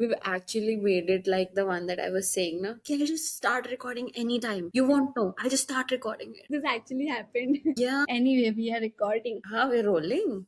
We've actually made it like the one that I was saying, na? Can I just start recording anytime? You won't know. I'll just start recording it. This actually happened. Yeah. Anyway, we are recording. We're rolling.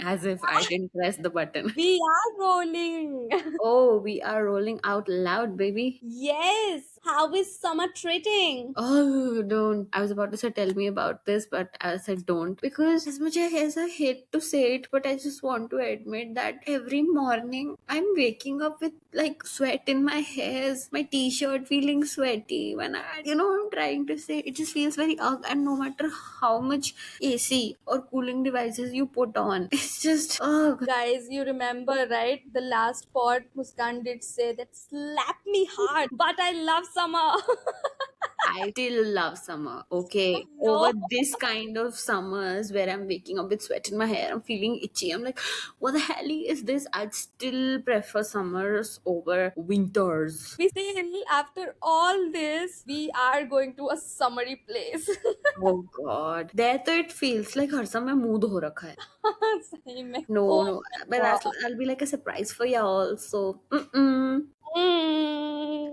As if I didn't press the button. We are rolling. Oh, we are rolling out loud, baby. Yes. How is summer treating? Oh, don't. I was about to say tell me about this, but I said don't. Because as much as I hate to say it, but I just want to admit that every morning I'm waking up with like sweat in my hairs, my t-shirt feeling sweaty. When I'm trying to say it just feels very ugh, and no matter how much AC or cooling devices you put on, it's just ugh. Guys, you remember, right? The last pod Muskan did say that slap me hard, but I love summer. I still love summer. Okay. No. Over this kind of summers where I'm waking up with sweat in my hair, I'm feeling itchy. I'm like, what the hell is this? I'd still prefer summers over winters. We still, after all this, we are going to a summery place. Oh god. There तो it feels like हर समय mood हो रखा है. सही में. No, Oh no. my But God. I'll be like a surprise for y'all. So, mm-mm.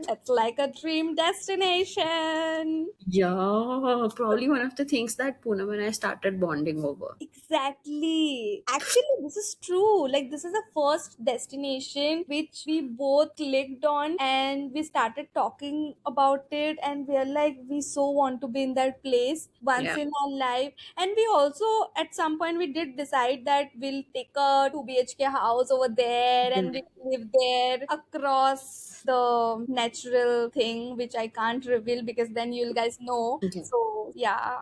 It's like a dream destination. Yeah, probably one of the things that Poonam and I started bonding over. Exactly. Actually, this is true. Like, this is the first destination which we both clicked on and we started talking about it. And we're like, we so want to be in that place once Yeah. in our life. And we also, at some point, we did decide that we'll take a 2 BHK house over there and we live there across the natural thing, which I can't reveal because then you'll guys know. Okay. So, yeah.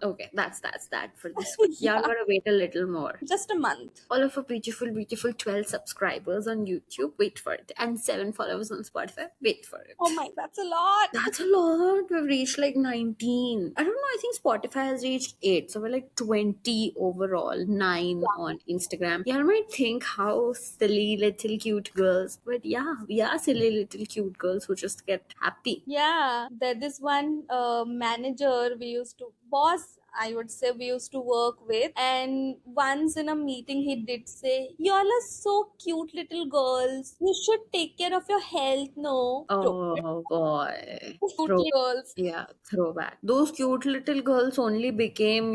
Okay, that's that for this one. Y'all Yeah. gotta wait a little more. Just a month. All of our beautiful 12 subscribers on YouTube, wait for it. And 7 followers on Spotify, wait for it. Oh my, that's a lot. That's a lot. We've reached like 19. I don't know, I think Spotify has reached 8. So we're like 20 overall, 9 on Instagram. Y'all might think how silly little cute girls, but yeah, we are silly little cute girls who just get happy. Yeah, there this one manager we used to boss, I would say, we used to work with, and once in a meeting he did say, "Y'all are so cute little girls. You should take care of your health." No, Oh boy. cute little girls. Yeah, throwback. Those cute little girls only became,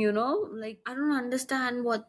like I don't understand what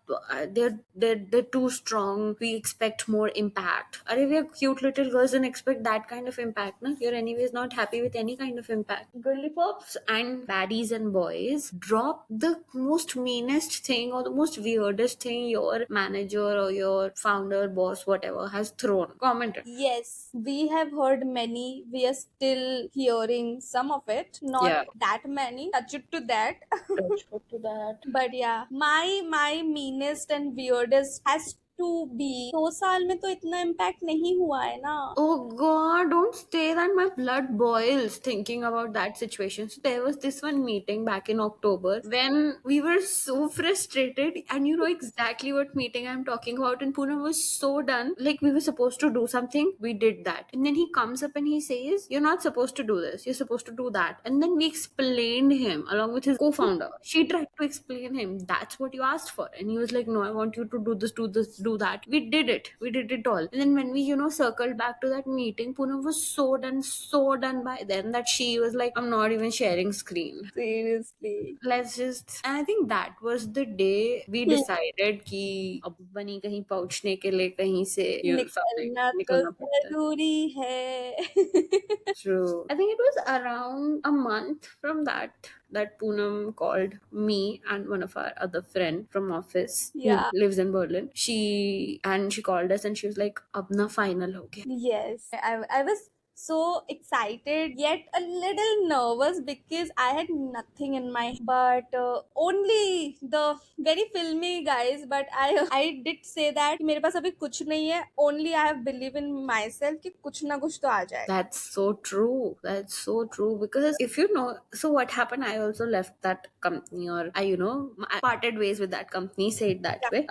they're too strong. We expect more impact. Are we are cute little girls and expect that kind of impact? No, you're anyways not happy with any kind of impact. Girly pops and baddies and boys drop the most meanest thing or the most weirdest thing your manager or your founder, boss, whatever has thrown. Commented. Yes, we have heard many. We are still hearing some of it. Not Yeah. that many. Touch it to that. To that. But yeah, my meanest and weirdest has to be 2 साल में तो इतना impact नहीं हुआ है ना. Oh god, don't say that. My blood boils thinking about that situation. So there was this one meeting back in October when we were so frustrated, and you know exactly what meeting I'm talking about. And Poonam was so done. Like we were supposed to do something, we did that. And then he comes up and he says, "You're not supposed to do this, you're supposed to do that." And then we explained him along with his co-founder. She tried to explain him, "That's what you asked for." And he was like, "No, I want you to do this, do that." We did it all. And then when we circled back to that meeting, Poonam was so done by then that she was like, "I'm not even sharing screen. Seriously. Let's just." And I think that was the day we decided कि अब बनी कहीं पहुंचने के लिए कहीं से something निकलना तो निकलना पड़ता है. जरूरी है. True. I think it was around a month from that Poonam called me and one of our other friend from office Yeah. who lives in Berlin. She called us and she was like, "Ab na final ho gaya." Yes, I was so excited yet a little nervous because I had nothing in my, but only the very filmy guys. But I did say that मेरे पास अभी कुछ नहीं है. Only I have believe in myself कि कुछ ना कुछ तो आ जाए. That's so true. That's so true. Because if you know, so what happened, I also left that company, or I parted ways with that company, say it that way,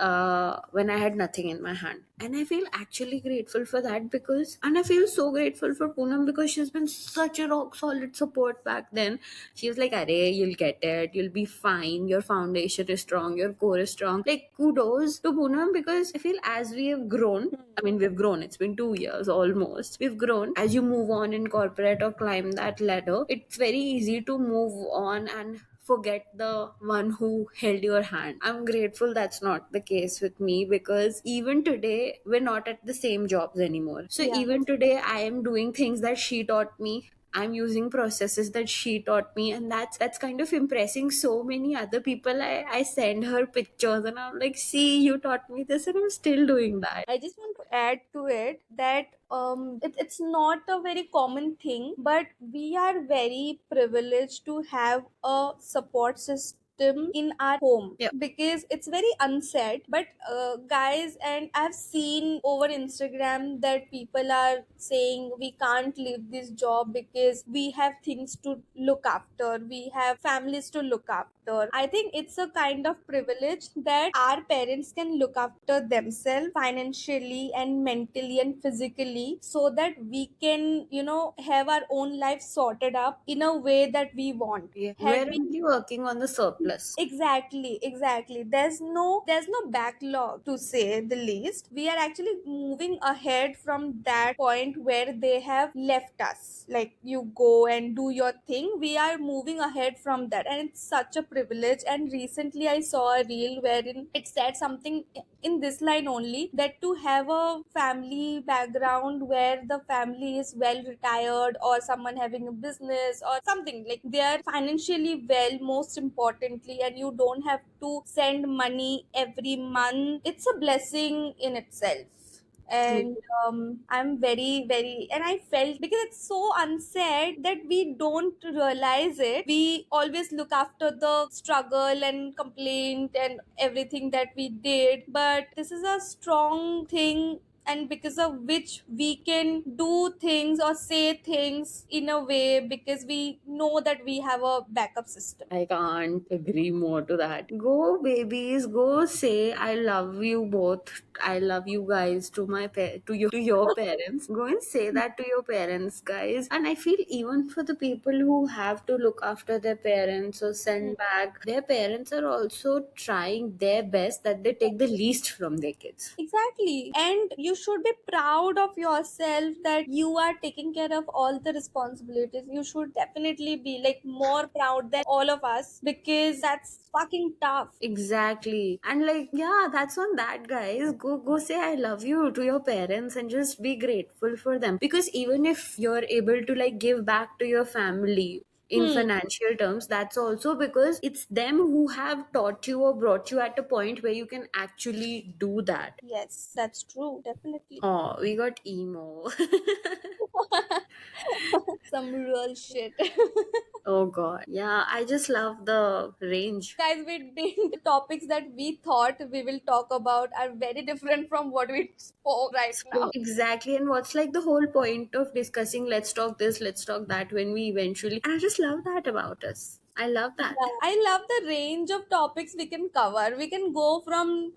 when I had nothing in my hand. And I feel actually grateful for that, because, and I feel so grateful for Poonam, because she's been such a rock solid support back then. She was like, Arey, you'll get it, you'll be fine, your foundation is strong, your core is strong. Like, kudos to Poonam, because I feel as we have grown, I mean, we've grown, it's been 2 years almost. We've grown. As you move on in corporate or climb that ladder, it's very easy to move on and forget the one who held your hand. I'm grateful that's not the case with me, because even today, we're not at the same jobs anymore. So Yeah. even today, I am doing things that she taught me. I'm using processes that she taught me, and that's kind of impressing so many other people. I send her pictures and I'm like, see, you taught me this, and I'm still doing that. I just want to add to it that it's not a very common thing, but we are very privileged to have a support system in our home, Yeah. because it's very unsaid. But guys, and I've seen over Instagram that people are saying we can't leave this job because we have things to look after, we have families to look after. I think it's a kind of privilege that our parents can look after themselves financially and mentally and physically, so that we can, have our own life sorted up in a way that we want. Yeah. Had We're we only working on the surplus. Exactly. There's no backlog, to say the least. We are actually moving ahead from that point where they have left us. Like, you go and do your thing. We are moving ahead from that, and it's such a privilege. And recently I saw a reel wherein it said something in this line only, that to have a family background where the family is well retired, or someone having a business or something, like they are financially well, most importantly, and you don't have to send money every month, it's a blessing in itself. True. And I'm very, and I felt, because it's so unsaid that we don't realize it. We always look after the struggle and complaint and everything that we did, but this is a strong thing, and because of which we can do things or say things in a way, because we know that we have a backup system. I can't agree more to that. Go, babies, go say I love you both. I love you guys to to your parents. Go and say that to your parents, guys. And I feel even for the people who have to look after their parents or send back, their parents are also trying their best that they take the least from their kids. Exactly. And you should be proud of yourself that you are taking care of all the responsibilities. You should definitely be like more proud than all of us, because that's fucking tough. Exactly. And like, yeah, that's on that, guys. Go say I love you to your parents and just be grateful for them. Because even if you're able to like give back to your family in Hmm. financial terms, that's also because it's them who have taught you or brought you at a point where you can actually do that. Yes, that's true. Definitely. Oh, we got emo. Some real shit. Oh god. Yeah, I just love the range. Guys, we didn't. The topics that we thought we will talk about are very different from what we spoke right So now. exactly, and what's like the whole point of discussing let's talk this, let's talk that when we eventually, and I just love that about us. I love that. Yeah, I love the range of topics we can cover. We can go from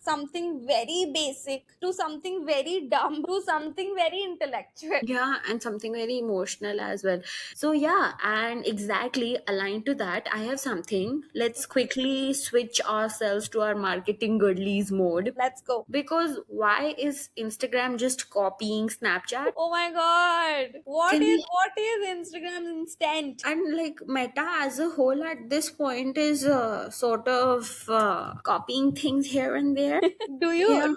something very basic to something very dumb to something very intellectual. Yeah, and something very emotional as well. So yeah, and exactly aligned to that, I have something. Let's quickly switch ourselves to our marketing goodlies mode. Let's go. Because why is Instagram just copying Snapchat? Oh my god. What Can is we, what is Instagram instant? and like Meta as a whole at this point is sort of copying things here and there. Do you Yeah.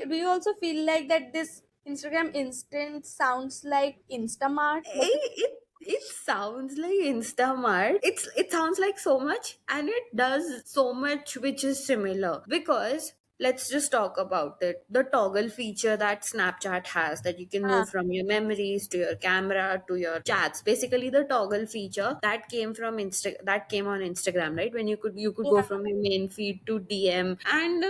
do you also feel like that this Instagram instant sounds like Instamart? Like, It sounds like Instamart. It sounds like so much, and it does so much which is similar. Because let's just talk about it. The toggle feature that Snapchat has, that you can ah, move from your memories to your camera to your chats. Basically, the toggle feature that came from that came on Instagram, right? When you could go yeah. from your main feed to DM and.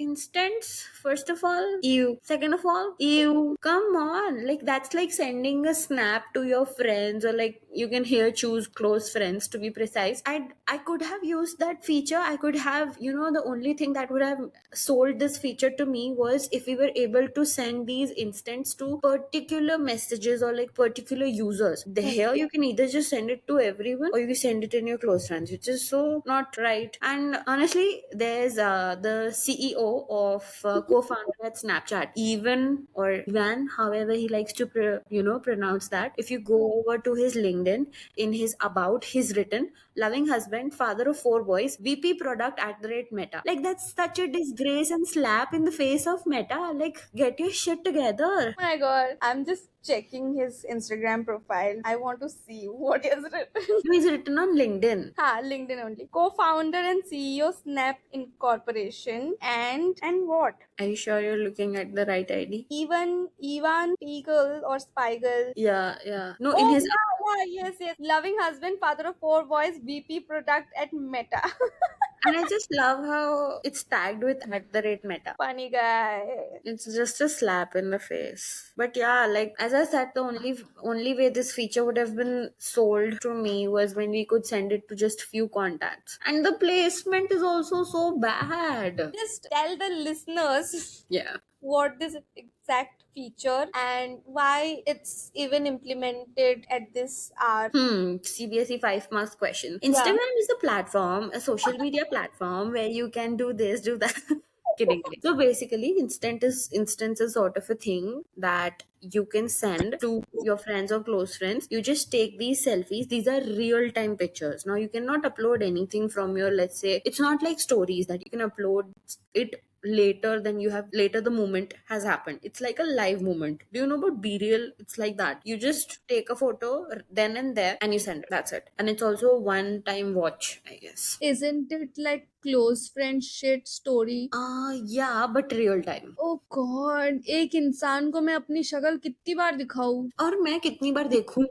Instance, first of all, you. Second of all, you. Come on, like that's like sending a snap to your friends, or like you can here choose close friends to be precise. I could have used that feature. I could have, the only thing that would have sold this feature to me was if we were able to send these instants to particular messages or like particular users. The here you can either just send it to everyone or you can send it in your close friends, which is so not right. And honestly, there's the CEO of co-founder at Snapchat, even or Ivan, however he likes to pronounce that. If you go over to his LinkedIn, in his about, he's written loving husband, father of 4 boys, VP product at the rate Meta. Like that's such a disgrace and slap in the face of Meta. Like get your shit together. Oh my god, I'm just checking his Instagram profile. I want to see what he has written. He's written on LinkedIn. Ha, LinkedIn only. Co-founder and CEO Snap Incorporation and what? Are you sure you're looking at the right ID? Even Ivan Spiegel or Spiegel. Yeah. No, in Oh his yeah, yes. Loving husband, father of 4 boys, VP product at Meta. and I just love how it's tagged with at the rate Meta. Funny guy. It's just a slap in the face. But yeah, like as I said, the only way this feature would have been sold to me was when we could send it to just few contacts. And the placement is also so bad. Just tell the listeners Yeah. what this exact feature and why it's even implemented at this hour. CBSE 5 marks question. Yeah. Instagram is a platform, a social media platform where you can do this, do that. Kidding. So basically, instance is sort of a thing that you can send to your friends or close friends. You just take these selfies. These are real time pictures. Now you cannot upload anything from your, let's say, it's not like stories that you can upload it later than you have later the moment has happened. It's like a live moment. Do you know about Be Real? It's like that. You just take a photo then and there and you send it. That's it. And it's also a one time watch, I guess. Isn't it like close friend shit story? Yeah, but real time. Oh God, एक इंसान को मैं अपनी शक्ल कितनी बार दिखाऊं? और मैं कितनी बार देखूं?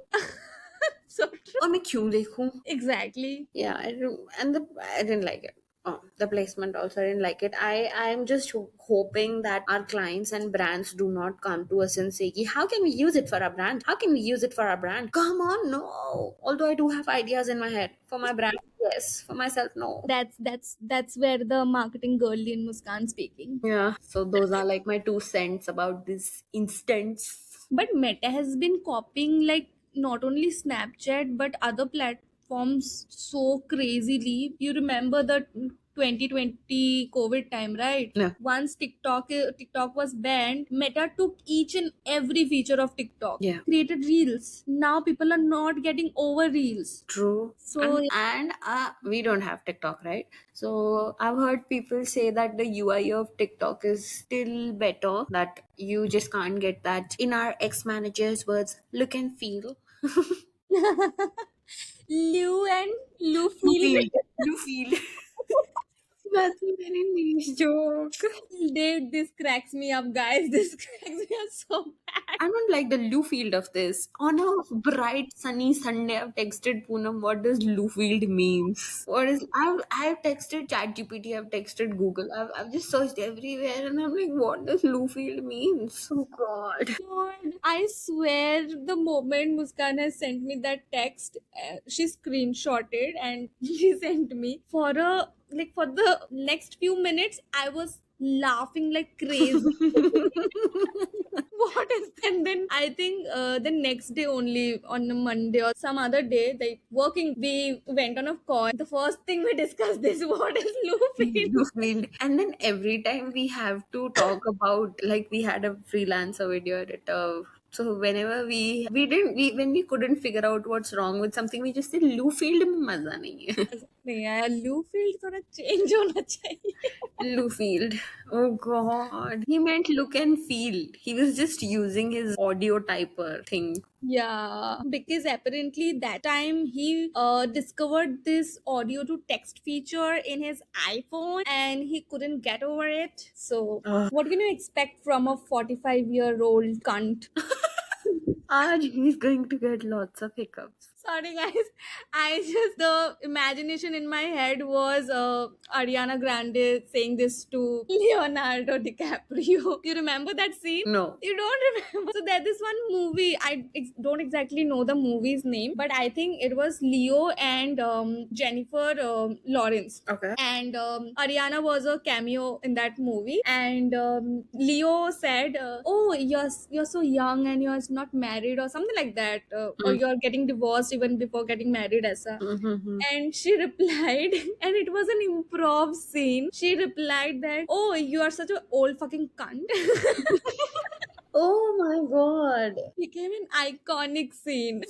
So true. और मैं क्यों देखूं? Exactly. Yeah, I didn't like it. Oh, the placement also, I didn't like it. I am just hoping that our clients and brands do not come to us and say, how can we use it for our brand? How can we use it for our brand? Come on, no. Although I do have ideas in my head for my brand, yes. For myself, no. That's where the marketing girly in Muskan speaking. Yeah. So those are like my 2 cents about this instance. But Meta has been copying like not only Snapchat but other platforms so crazily. You remember the 2020 COVID time, right? Yeah. Once TikTok was banned, Meta took each and every feature of TikTok. Yeah. Created reels. Now people are not getting over reels. True. So and we don't have TikTok, right? So I've heard people say that the UI of TikTok is still better, that you just can't get that, in our ex-manager's words, look and feel. Lou feel. You feel. That's a very niche joke. Dave, this cracks me up, guys. This cracks me up so bad. I don't like the Lufield of this. On a bright sunny Sunday, I've texted Poonam, what does Lufield means? What is I've texted ChatGPT, I've texted Google, I've just searched everywhere and I'm like, what does Lufield means? Oh god. God, I swear the moment Muskan has sent me that text, she screenshotted and she sent me for the next few minutes. I was laughing like crazy. What is, and then I think the next day only, on a Monday or some other day, like working, we went on a call. The first thing we discussed is what is Luffy. Lufield. And then every time we have to talk about, like, we had a freelancer video editor. So whenever when we couldn't figure out what's wrong with something, we just said Lufield में मजा नहीं है. नहीं यार, Lufield थोड़ा change होना चाहिए. Lufield. Oh god. He meant look and feel. He was just using his audio typer thing. Yeah, because apparently that time he discovered this audio to text feature in his iPhone and he couldn't get over it. So, what can you expect from a 45-year-old cunt? And he's going to get lots of hiccups. Sorry, guys. I just the imagination in my head was Ariana Grande saying this to Leonardo DiCaprio. You remember that scene? No. You don't remember? So there's this one movie. Don't exactly know the movie's name, but I think it was Leo and Jennifer Lawrence. Okay. And Ariana was a cameo in that movie. And Leo said, "Oh, you're so young and you're not married or something like that, or Mm. you're getting divorced even before getting married." Asa. Mm-hmm. And she replied, and it was an improv scene. She replied that, "Oh, you are such an old fucking cunt." Oh my god. Became an iconic scene.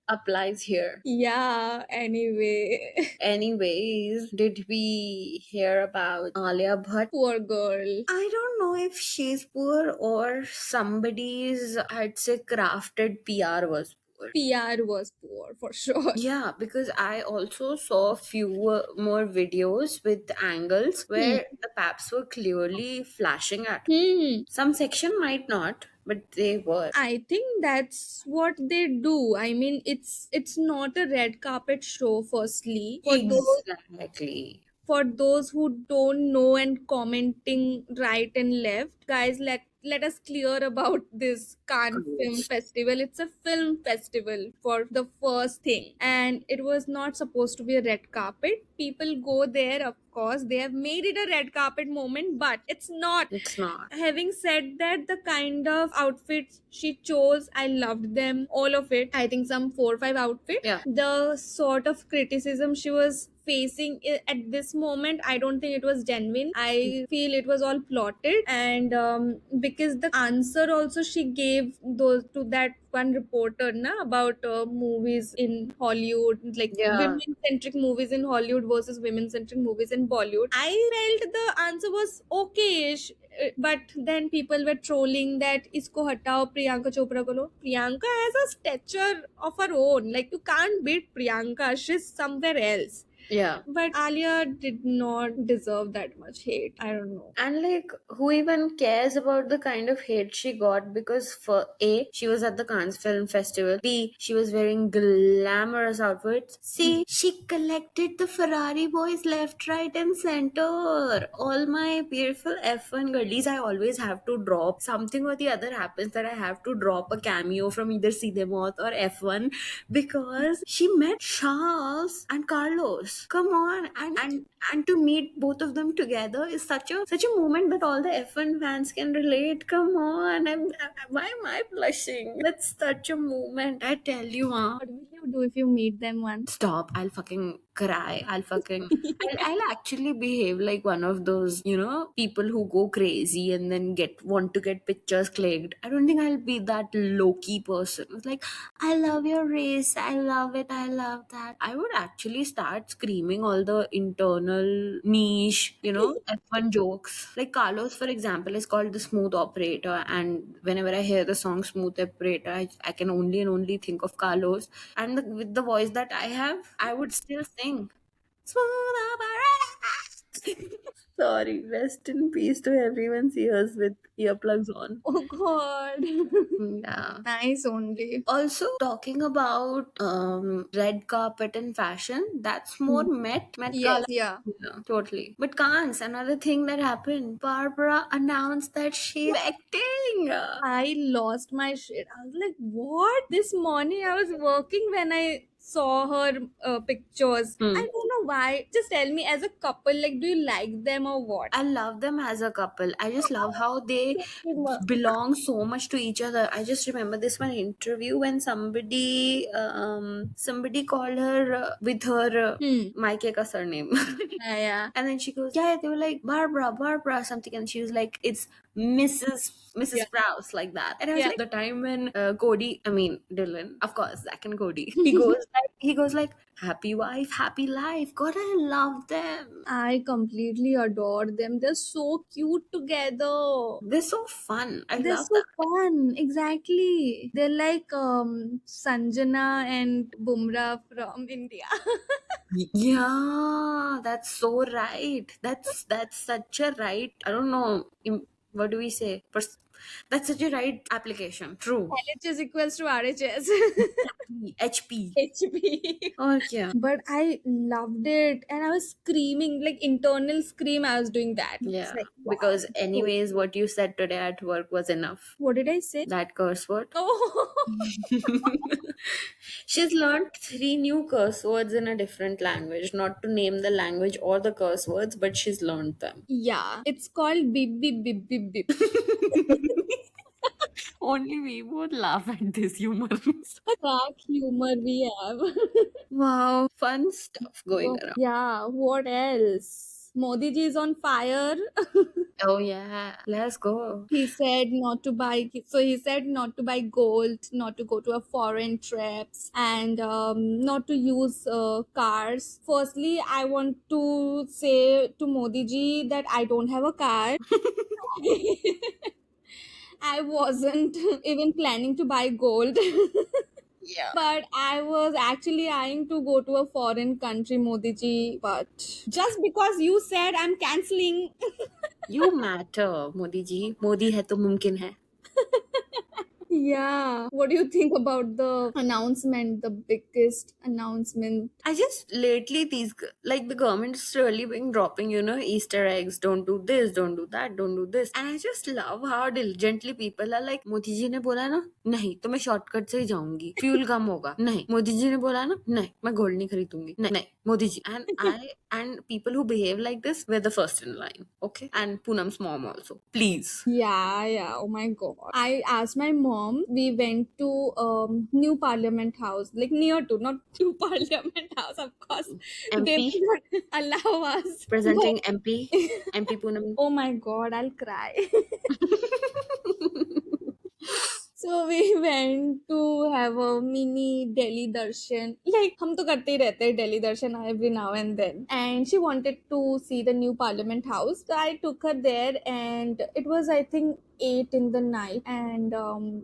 Applies here. Yeah, anyway. Anyways, did we hear about Alia Bhatt? Poor girl. I don't know if she's poor or somebody's, I'd say, crafted PR was poor. PR was poor for sure. Yeah, because I also saw a few more videos with angles where the paps were clearly flashing at. Some section might not, but they were. I think that's what they do. I mean, it's not a red carpet show. Firstly, Exactly. for those who don't know and commenting right and left, guys, let us clear about this Cannes Film Gross. Festival. It's a film festival for the first thing, and it was not supposed to be a red carpet. People go there, of course. They have made it a red carpet moment, but it's not. It's not. Having said that, the kind of outfits she chose, I loved them, all of it. I think some 4 or 5 outfits. Yeah. The sort of criticism she was facing at this moment, I don't think it was genuine. I feel it was all plotted. And because the answer also she gave those to that one reporter about movies in Hollywood, like Yeah. women centric movies in Hollywood versus women centric movies in Bollywood, I felt the answer was okay-ish. But then people were trolling that isko hatao, Priyanka Chopra ko lo. Priyanka has a stature of her own. Like, you can't beat Priyanka. She's somewhere else. Yeah. But Alia did not deserve that much hate. I don't know. And like, who even cares about the kind of hate she got? Because for A, she was at the Cannes Film Festival. B, she was wearing glamorous outfits. C, she collected the Ferrari boys left, right, and center. All my beautiful F1 girlies, I always have to drop something or the other happens that I have to drop a cameo from either Cinemoth or F1 because she met Charles and Carlos. Come on, and to meet both of them together is such a moment that all the F1 fans can relate. Come on, why am I blushing? That's such a moment. I tell you, huh? What will you do if you meet them once? Stop! I'll fucking cry. I'll actually behave like one of those, people who go crazy and then want to get pictures clicked. I don't think I'll be that low-key person. It's like, I love your race. I love it. I love that. I would actually start screaming all the internal niche, F1 jokes. Like Carlos, for example, is called the smooth operator. And whenever I hear the song Smooth Operator, I can only and only think of Carlos. And with the voice that I have, I would still sing Smooth Operator. Sorry, rest in peace to everyone's ears with earplugs on. Oh god. Yeah. Nice only. Also, talking about red carpet and fashion, that's more Met Yes, Gala. yeah. Yeah, totally. But Cannes, another thing that happened, Barbara announced that she's acting. I lost my shit. I was like, what? This morning I was working when I saw her pictures. I don't know why. Just tell me, as a couple, like, do you like them or what? I love them as a couple. I just love how they belong so much to each other. I just remember this one interview when somebody called her with her Mike ka surname. Yeah. And then she goes, yeah, they were like Barbara something, and she was like, it's Mrs. Sprouse, like that. And I was like, the time when Dylan, of course, Zach and Cody, he goes like, happy wife, happy life. God, I love them. I completely adore them. They're so cute together. They're so fun. I They're love so fun. Exactly. They're like Sanjana and Bumrah from India. that. Yeah, that's so right. That's such a right. I don't know. What do we say? That's such a right application. True. LHS equals to RHS. HP. HP. और क्या? But I loved it and I was screaming, like internal scream. I was doing that. It's Yeah. like, wow. Because anyways, what you said today at work was enough. What did I say? That curse word. Oh, She's learned 3 new curse words in a different language. Not to name the language or the curse words, but she's learned them. yeah. It's called beep beep beep beep beep. Only we would laugh at this humor. Crack humor we have. Wow, fun stuff going around. Yeah. What else? Modi ji is on fire. Oh yeah, let's go. He said not to buy. So he said not to buy gold, not to go to a foreign trips, and not to use cars. Firstly, I want to say to Modi ji that I don't have a car. I wasn't even planning to buy gold. Yeah. But I was actually eyeing to go to a foreign country, Modi ji. But just because you said I'm canceling. You matter, Modi ji. Modi hai to mumkin hai. Yeah. What do you think about the announcement, the biggest announcement? I just lately like the government is really been dropping, Easter eggs. Don't do this, don't do that, don't do this. And I just love how diligently people are like, Modi ji ने बोला ना, नहीं तो मैं shortcut से ही जाऊंगी, fuel कम होगा, नहीं मोदी जी ने बोला ना, नहीं मैं गोल्ड नहीं खरीदूंगी, नहीं नहीं Modi ji. And people who behave like this were the first in line, okay? And Poonam's mom also. Please. Yeah. Oh my god. I asked my mom. We went to New Parliament House, like near to, not New Parliament House, of course. They MP will not allow us. presenting MP Poonam. Oh my god, I'll cry. So we went to have a mini Delhi darshan. Like हम तो करते ही रहते हैं Delhi darshan every now and then. And she wanted to see the new Parliament House. So I took her there, and it was, I think, 8 in the night, and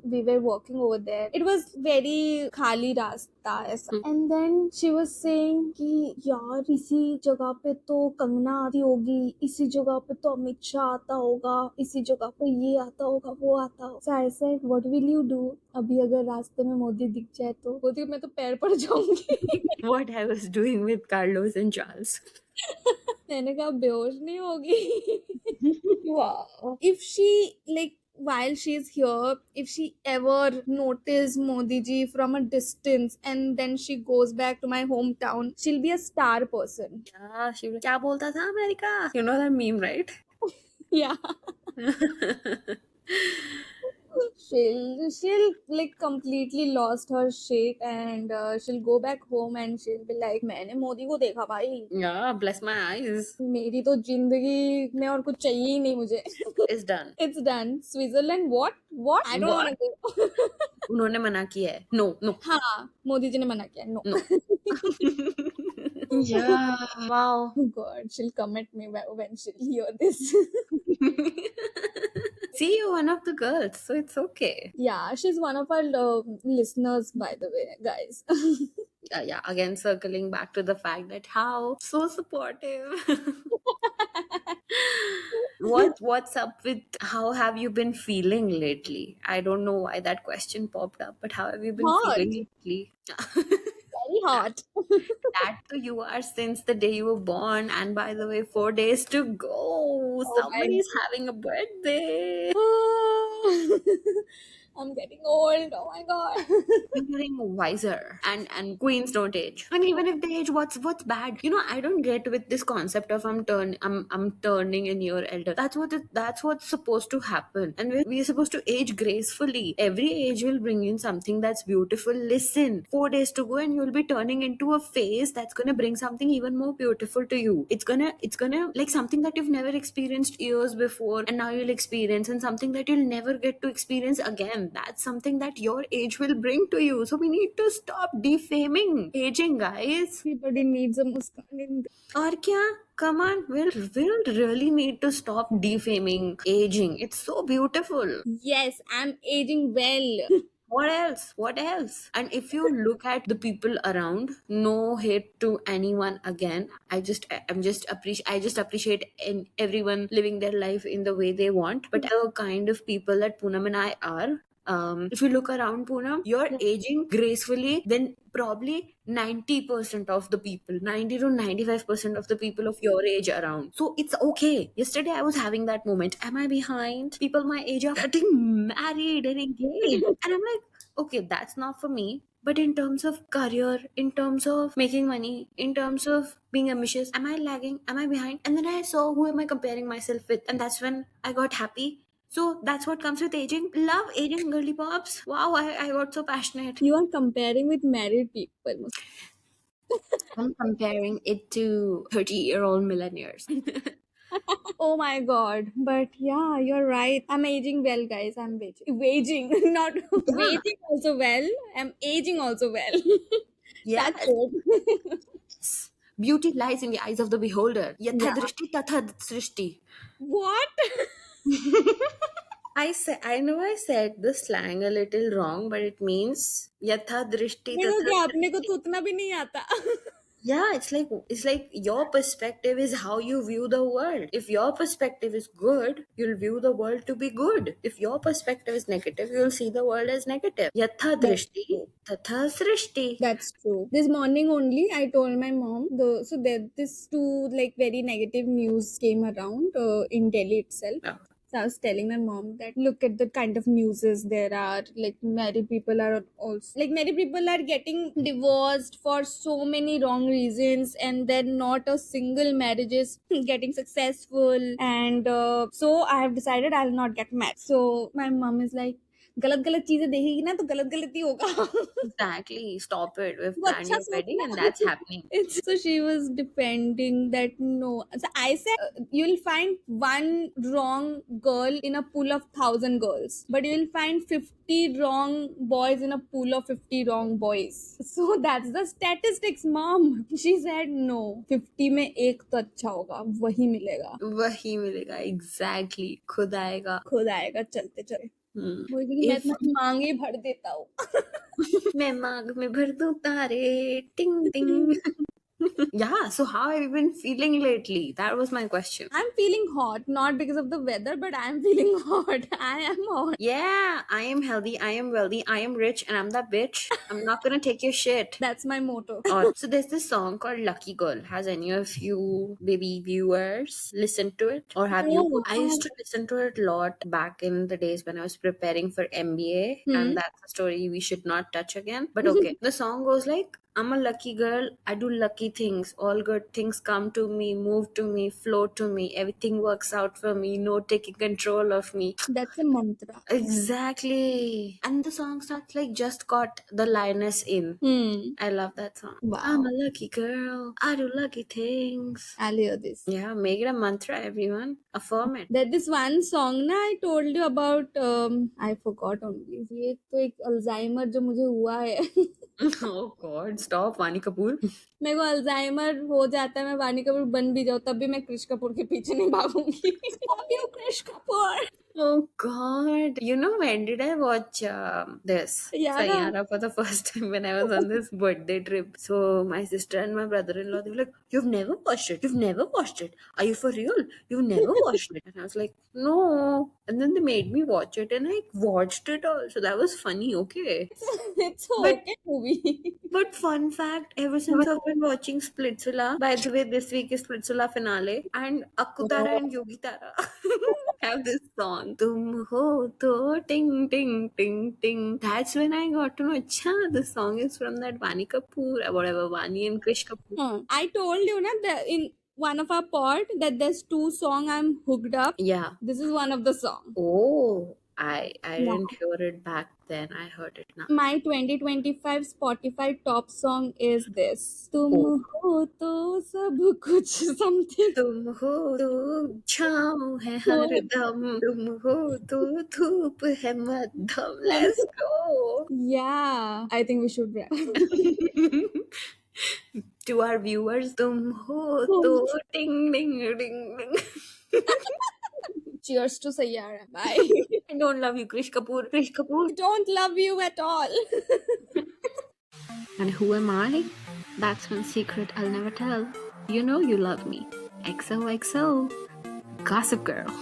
we were walking over there. It was very khali रास्ता ऐसा. And then she was saying कि यार इसी जगह पे तो कंगना आती होगी, इसी जगह पे तो अमित शाह आता होगा, इसी जगह पे ये आता होगा, वो आता होगा. So I said, what will you do? अभी अगर रास्ते में मोदी दिख जाए तो बोलती मैं तो पैर पड़ जाऊंगी. What I was doing with Carlos and Charles. मैंने कहा बेहोश नहीं होगी. Wow. If she, like, while she's here, if she ever noticed Modi ji from a distance and then she goes back to my hometown, she'll be a star person. Yeah, क्या बोलता था America? You know that meme, right? Yeah. she'll like completely lost her shit, and she'll go back home and she'll be like मैंने मोदी को देखा भाई. Yeah, bless my eyes. मेरी तो जिंदगी में और कुछ चाहिए ही नहीं मुझे. It's done. It's done. Switzerland, what? I don't want to go. उन्होंने मना किया है. No. हाँ, मोदी जी ने मना किया. No. Yeah. Wow. Oh God, she'll come at me when she'll hear this. See, you're one of the girls, so it's okay. Yeah, she's one of our listeners, by the way, guys. Yeah, again, circling back to the fact that how so supportive. What's up with how have you been feeling lately? I don't know why that question popped up, but how have you been Hot. feeling lately? Very hot. That too, you are since the day you were born, and by the way, 4 days to go. Somebody's having a birthday. I'm getting old. Oh my God. You're getting wiser, and queens don't age. And even if they age, what's bad? I don't get with this concept of I'm turning a year elder. That's what's supposed to happen, and we're supposed to age gracefully. Every age will bring in something that's beautiful. Listen, 4 days to go, and you'll be turning into a phase that's gonna bring something even more beautiful to you. It's gonna like something that you've never experienced years before, and now you'll experience, and something that you'll never get to experience again. That's something that your age will bring to you. So we need to stop defaming aging, guys. Everybody needs a muskan in Aur kya? Come on, we don't really need to stop defaming aging. It's so beautiful. Yes, I'm aging well. What else? What else? And if you look at the people around, no hate to anyone again. I just appreciate in everyone living their life in the way they want. But the kind of people that Poonam and I are, if you look around, Poonam, you're aging gracefully, then probably 90% of the people, 90 to 95% of the people of your age around. So it's okay. Yesterday I was having that moment. Am I behind? People my age are getting married and engaged. And I'm like, okay, that's not for me. But in terms of career, in terms of making money, in terms of being ambitious, am I lagging? Am I behind? And then I saw who am I comparing myself with? And that's when I got happy. So that's what comes with aging. Love aging, girly pops. Wow, I got so passionate. You are comparing with married people. I'm comparing it to 30-year-old millennials. Oh my god. But yeah, you're right. I'm aging well, guys. I'm waging. Waging. Not Yeah. waging also well. I'm aging also well. That's Yes. it. Beauty lies in the eyes of the beholder. Yatha Yeah. drishti tatha srishti. What? I know I said the slang a little wrong, but it means yatha drishti देखो tatha क्या अपने को srishti. तो उतना भी नहीं आता. Yeah, it's like your perspective is how you view the world. If your perspective is good, you'll view the world to be good. If your perspective is negative, you'll see the world as negative. Yatha That's drishti true. tatha srishti. That's true. This morning only, I told my mom so that this two like very negative news came around in Delhi itself. Yeah. So I was telling my mom that look at the kind of newses there are. Like married people are also like married people are getting divorced for so many wrong reasons, and then not a single marriage is getting successful. And so I have decided I'll not get married. So my mom is like, गलत गलत चीजें देखेगी ना तो गलत गलत ही होगा. Exactly. Stop it. We've वो planned अच्छा your wedding सोचना. and that's happening. So she was defending that no. So I said you'll find one wrong girl in a pool of 1,000 girls, but you'll find 50 wrong boys in a pool of 50 wrong boys. So that's the statistics, mom. She said no, 50 में एक तो अच्छा होगा, वही मिलेगा. वही मिलेगा. Exactly. खुद आएगा. खुद आएगा चलते चले. बोलेगी कि मैं If तुम्हारी मांग ही भर देता हूँ. मैं मांग में भर दूं तारे टिंग टिंग. Yeah, so how have you been feeling lately? That was my question. I'm feeling hot, not because of the weather, but I'm feeling hot. I am hot. Yeah, I am healthy, I am wealthy, I am rich, and I'm that bitch. I'm not gonna take your shit. That's my motto. So there's this song called Lucky Girl. Has any of you baby viewers listened to it? Or have you? Oh, I used to listen to it a lot back in the days when I was preparing for MBA, and that's a story we should not touch again. But okay, the song goes like, I'm a lucky girl, I do lucky things. All good things come to me, move to me, flow to me. Everything works out for me, no taking control of me. That's a mantra. Exactly. And the song starts like just got the lioness in. I love that song. Wow. I'm a lucky girl, I do lucky things. I'll hear this. Yeah, make it a mantra, everyone. Affirm it. There's this one song ना I told you about. I forgot only. ये तो एक Alzheimer जो मुझे हुआ है. Oh God, stop, Vani Kapoor. मेरे को अल्जाइमर हो जाता है, मैं वानी कपूर बन भी जाऊँ, तब भी मैं क्रिश कपूर के पीछे नहीं भागूंगी. Fuck you, Krrish Kapoor. Oh God. You know, when did I watch this? Yara. Sayara for the first time when I was on this birthday trip. So my sister and my brother-in-law, they were like, you've never watched it. You've never watched it. Are you for real? You've never watched it. And I was like, no. And then they made me watch it and I watched it all. So that was funny, okay. It's okay movie. But fun fact, ever since I've been watching Splitsvilla, by the way, this week is Splitsvilla finale, and Akkutara and Yogitara have this song, Tum ho to ting ting ting ting. That's when I got to know, acha, the song is from that Vani Kapoor, or whatever, Vani and Krish Kapoor. I told you na that in one of our pod that there's two song I'm hooked up. Yeah. This is one of the song. Oh, I didn't hear it back then. I heard it now. My 2025 Spotify top song is this. तुम हो तो सब कुछ something. तुम हो तो छाँव है हरदम, तुम हो तो धूप है मध्यम. Let's go. Yeah, I think we should rap. To our viewers, तुम हो तो ding ding ding ding. Cheers to Sayyara. Bye. I don't love you, Krish Kapoor. Krish Kapoor. I don't love you at all. And who am I? That's one secret I'll never tell. You know you love me. XOXO. Gossip Girl.